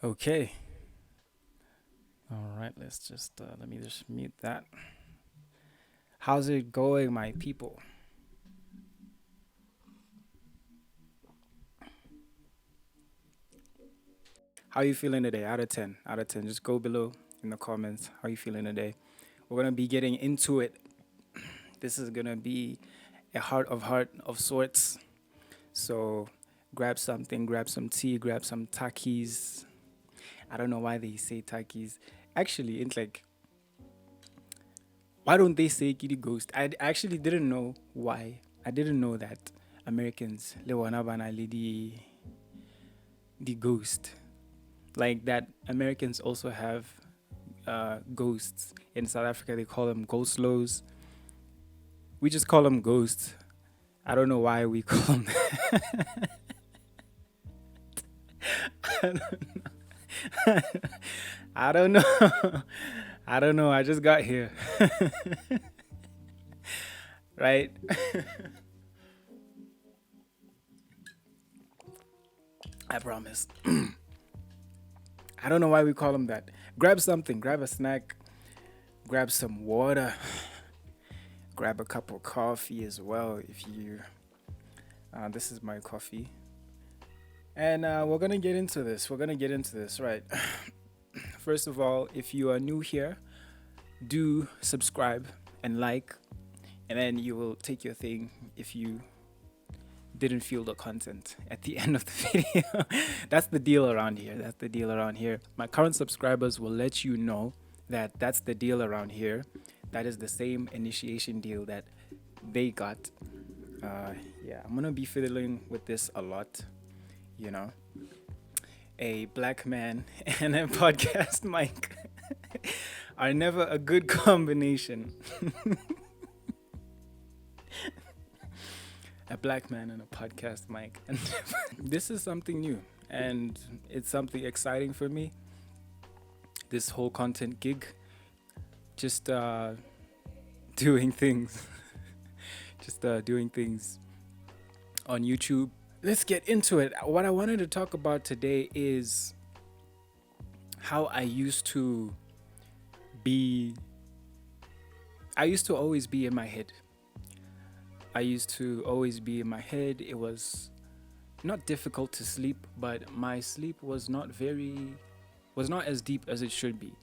Okay. All right. Let me just mute that. How's it going, my people? How you feeling today? Out of 10. Out of 10. Just go below in the comments. How you feeling today? We're gonna be getting into it. This is gonna be a heart of sorts. So grab something, grab some tea, grab some takis. I don't know why they say takis. Actually, it's like, why don't they say kitty ghost? I actually didn't know why. I didn't know that Americans le wana bana le the ghost. Like that Americans also have ghosts. In South Africa they call them ghost lows. We just call them ghosts. I don't know why we call them I don't know. I don't know. I just got here. Right? I promise. I don't know why we call them that. Grab something, grab a snack, grab some water, grab a cup of coffee as well if you. This is my coffee. And we're going to get into this. We're going to get into this, right? First of all, if you are new here, do subscribe and like, and then you will take your thing if you didn't feel the content at the end of the video. That's the deal around here. That's the deal around here. My current subscribers will let you know that that's the deal around here. That is the same initiation deal that they got. Yeah, I'm gonna be fiddling with this a lot, you know. A black man and a podcast mic are never a good combination. A black man and a podcast mic. And this is something new and it's something exciting for me. This whole content gig, just doing things, just doing things on YouTube. Let's get into it. What I wanted to talk about today is how be, I used to always be in my head. I used to always be in my head. It was not difficult to sleep, but my sleep was not as deep as it should be.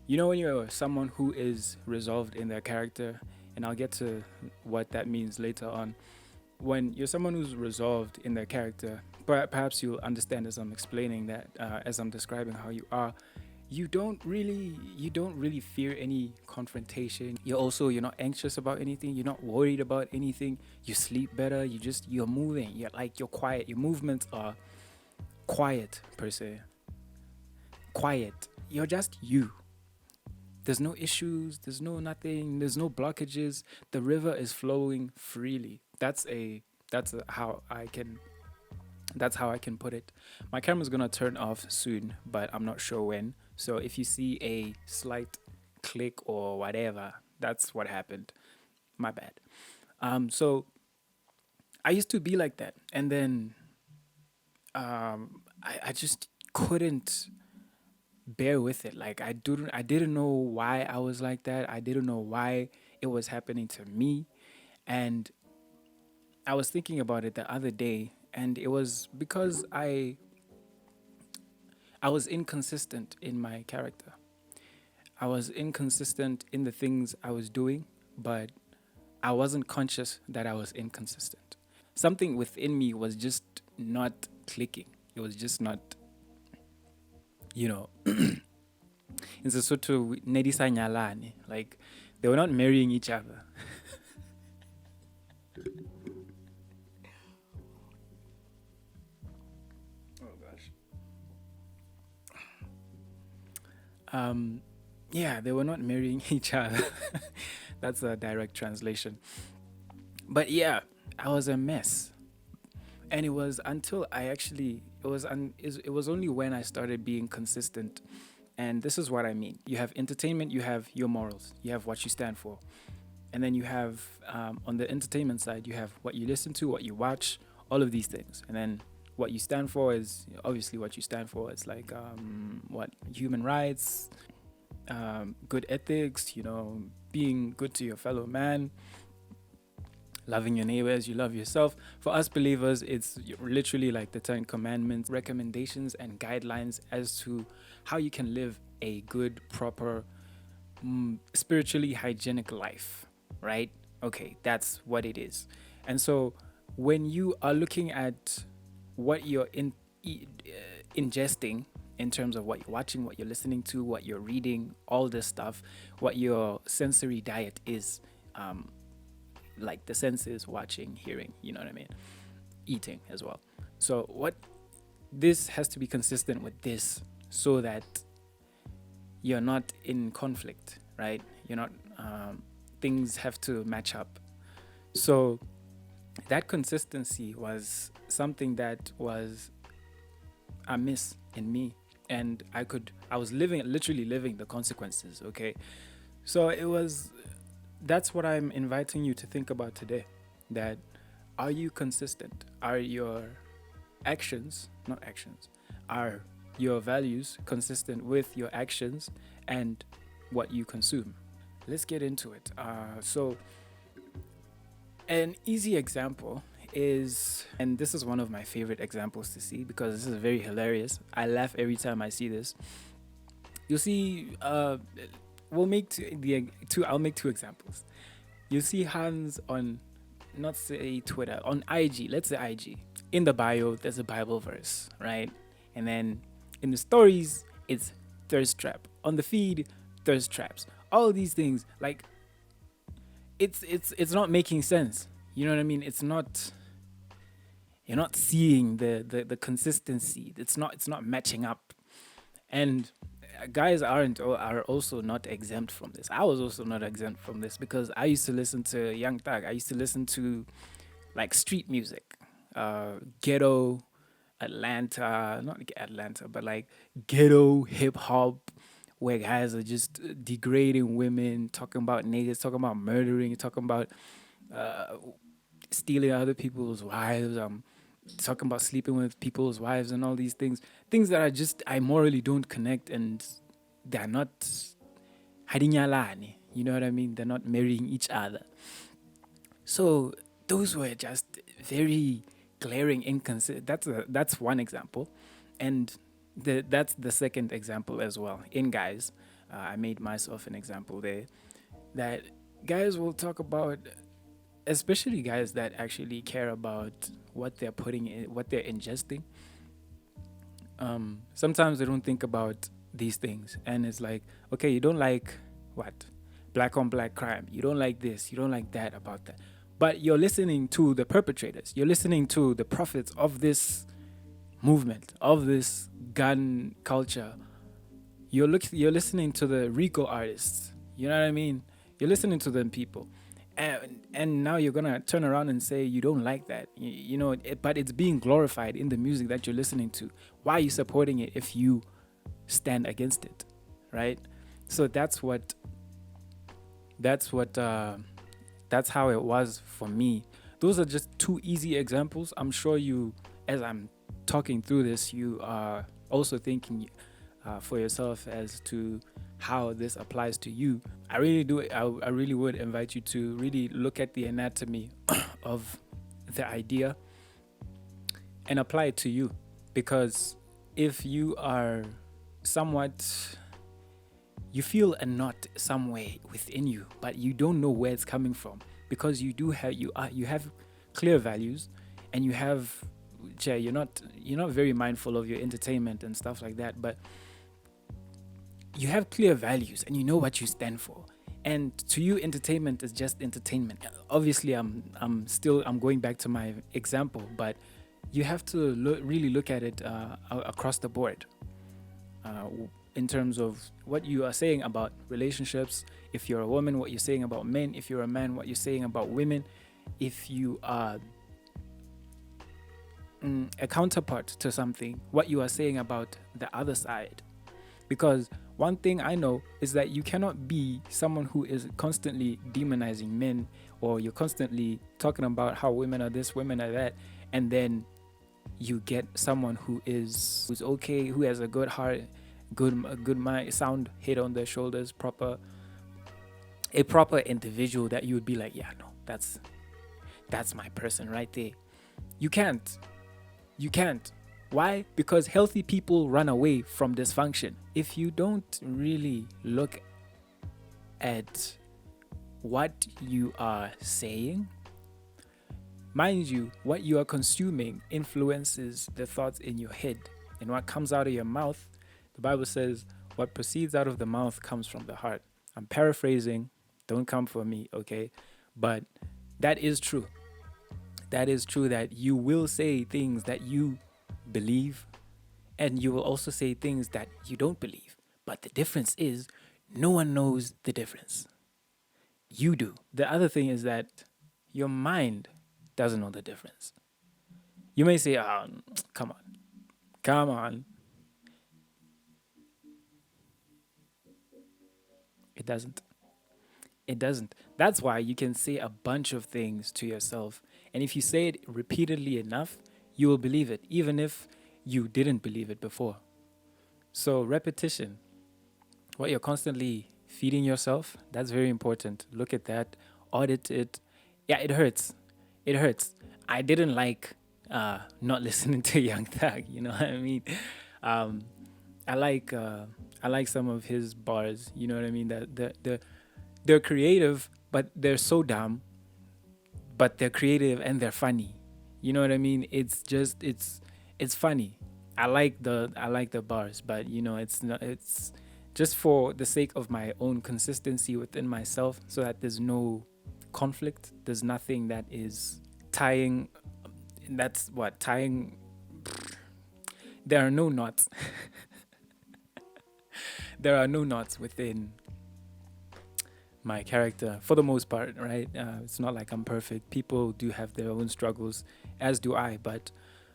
You know, when you're someone who is resolved in their character, and I'll get to what that means later on. When you're someone who's resolved in their character, perhaps you'll understand as I'm explaining that, as I'm describing how you are, you don't really fear any confrontation. You're not anxious about anything. You're not worried about anything. You sleep better. You're moving. You're quiet. Your movements are quiet per se. Quiet. You're just you. There's no issues. There's no nothing. There's no blockages. The river is flowing freely. How I can put it. My camera's gonna turn off soon, but I'm not sure when. So if you see a slight click or whatever, that's what happened. My bad. So I used to be like that, and then I just couldn't bear with it. Like I didn't know why I was like that. I didn't know why it was happening to me, and I was thinking about it the other day, and it was because I was inconsistent in my character. I was inconsistent in the things I was doing, but I wasn't conscious that I was inconsistent. Something within me was just not clicking. It was just not, you know, in the sort of nedisa nyalane. Like they were not marrying each other. Oh gosh. Yeah, they were not marrying each other. That's a direct translation. But yeah, I was a mess. And it was until I actually, it was only when I started being consistent. And this is what I mean. You have entertainment, you have your morals, you have what you stand for. And then you have, on the entertainment side, you have what you listen to, what you watch, all of these things. And then what you stand for is obviously what you stand for. It's like what human rights, good ethics, being good to your fellow man, loving your neighbor as you love yourself. For us believers, it's literally like the 10 commandments, recommendations and guidelines as to how you can live a good, proper, spiritually hygienic life, right? Okay, that's what it is. And so when you are looking at what you're ingesting in terms of what you're watching, what you're listening to, what you're reading, all this stuff, what your sensory diet is, like the senses, watching, hearing, you know what I mean? Eating as well. So what this has to be consistent with this so that you're not in conflict, right? You're not, things have to match up. So that consistency was something that was amiss in me. And I was literally living the consequences, okay? So that's what I'm inviting you to think about today. That are you consistent? Are your are your values consistent with your actions and what you consume? Let's get into it. So an easy example is, and this is one of my favorite examples to see because this is very hilarious. I laugh every time I see this. You'll see, I'll make two examples. You see Hans on, not say Twitter, on IG, let's say IG. In the bio, there's a Bible verse, right? And then in the stories, it's thirst trap. On the feed, thirst traps. All these things, like, it's not making sense. You know what I mean? You're not seeing the consistency. It's not matching up. And guys are also not exempt from this. I was also not exempt from this because I used to listen to Young Thug. I used to listen to like street music, ghetto Atlanta, not Atlanta, but like ghetto hip hop, where guys are just degrading women, talking about niggas, talking about murdering, talking about stealing other people's wives, talking about sleeping with people's wives and all these things that I morally don't connect, and they're not hadinyalani, you know what I mean? They're not marrying each other. So those were just very glaring inconsistent. That's one example, and that's the second example as well. In guys, I made myself an example there. That guys will talk about, especially guys that actually care about what they're putting in, what they're ingesting. Sometimes they don't think about these things, and it's like, okay, you don't like what, black on black crime. You don't like this. You don't like that about that. But you're listening to the perpetrators. You're listening to the prophets of this movement, of this gun culture. You're listening to the Rico artists. You know what I mean? You're listening to them people. And now you're gonna turn around and say you don't like that, but it's being glorified in the music that you're listening to. Why are you supporting it if you stand against it, right? So that's how it was for me. Those are just two easy examples. I'm sure you, as I'm talking through this, you are also thinking for yourself as to how this applies to you. I really would invite you to really look at the anatomy of the idea and apply it to you. Because if you are you feel a knot somewhere within you, but you don't know where it's coming from, because you have clear values, and you're not very mindful of your entertainment and stuff like that, but you have clear values and you know what you stand for. And to you, entertainment is just entertainment. Obviously, I'm going back to my example, but you have to really look at it across the board, in terms of what you are saying about relationships. If you're a woman, what you're saying about men. If you're a man, what you're saying about women. If you are a counterpart to something, what you are saying about the other side. Because one thing I know is that you cannot be someone who is constantly demonizing men, or you're constantly talking about how women are this, women are that, and then you get someone who's okay, who has a good heart, a good mind, sound head on their shoulders, a proper individual that you would be like, yeah, no, that's my person right there. You can't. You can't. Why? Because healthy people run away from dysfunction. If you don't really look at what you are saying, mind you, what you are consuming influences the thoughts in your head. And what comes out of your mouth, the Bible says, what proceeds out of the mouth comes from the heart. I'm paraphrasing, don't come for me, okay? But that is true. That is true that you will say things that you believe, and you will also say things that you don't believe. But the difference is, no one knows the difference. You do. The other thing is that your mind doesn't know the difference. You may say, oh, come on, come on. It doesn't. It doesn't. That's why you can say a bunch of things to yourself. And if you say it repeatedly enough, you will believe it, even if you didn't believe it before. So, repetition, what you're constantly feeding yourself, that's very important. Look at that, audit it. Yeah, it hurts. It hurts. I didn't like not listening to Young Thug, you know what I mean? Um, I like some of his bars, you know what I mean? That they're creative, but they're so dumb, but they're creative and they're funny. You know what I mean? It's funny. I like the bars, but you know, it's not it's just for the sake of my own consistency within myself so that there's no conflict. There's nothing that is tying that's what tying there are no knots. There are no knots within my character for the most part, right? It's not like I'm perfect. People do have their own struggles, as do I. But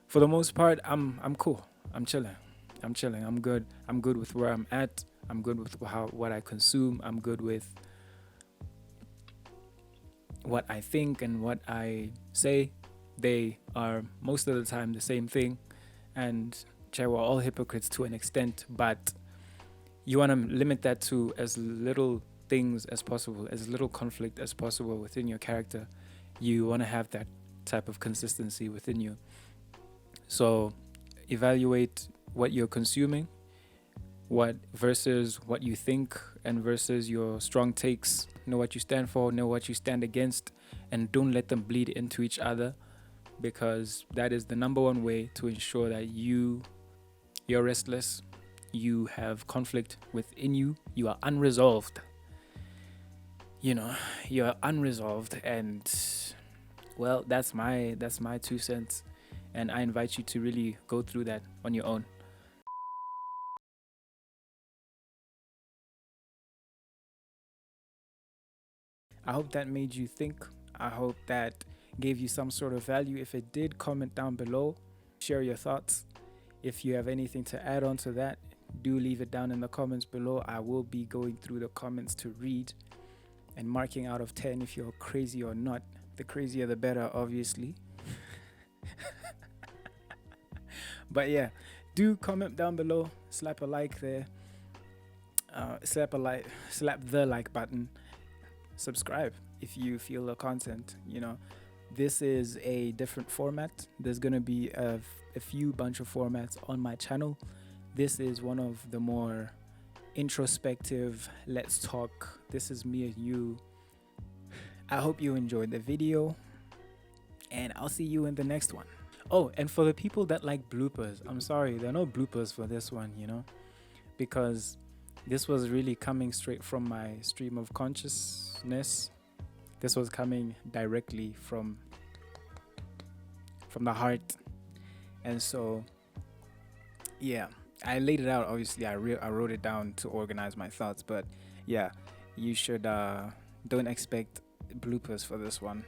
for the most part, I'm cool. I'm chilling. I'm chilling. I'm good. I'm good with where I'm at. I'm good with what I consume. I'm good with what I think and what I say. They are most of the time the same thing, and we're all hypocrites to an extent. But you want to limit that to as little things as possible, as little conflict as possible within your character. You want to have that type of consistency within you. So evaluate what you're consuming, what versus what you think, and versus your strong takes. Know what you stand for, know what you stand against, and don't let them bleed into each other, because that is the number one way to ensure that you're restless, you have conflict within you, you are unresolved. You know, you're unresolved, and well, that's my 2 cents, and I invite you to really go through that on your own. I hope that made you think. I hope that gave you some sort of value. If it did, comment down below, share your thoughts. If you have anything to add on to that, do leave it down in the comments below. I will be going through the comments to read and marking out of 10 if you're crazy or not. The crazier the better, obviously. But yeah, do comment down below, slap a like there, slap the like button, subscribe if you feel the content. You know, this is a different format. There's gonna be a few bunch of formats on my channel. This is one of the more introspective, let's talk, this is me and you. I hope you enjoyed the video, and I'll see you in the next one. Oh, and for the people that like bloopers, I'm sorry, there are no bloopers for this one, you know, because this was really coming straight from my stream of consciousness. This was coming directly from the heart. And so, yeah, I laid it out. Obviously, I wrote it down to organize my thoughts. But yeah, you should don't expect bloopers for this one.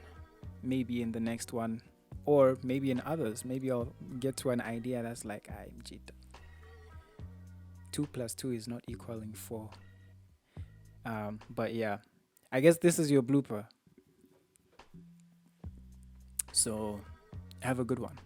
Maybe in the next one, or maybe in others. Maybe I'll get to an idea that's like, I'm cheat. 2 plus 2 is not equaling 4. But yeah, I guess this is your blooper. So have a good one.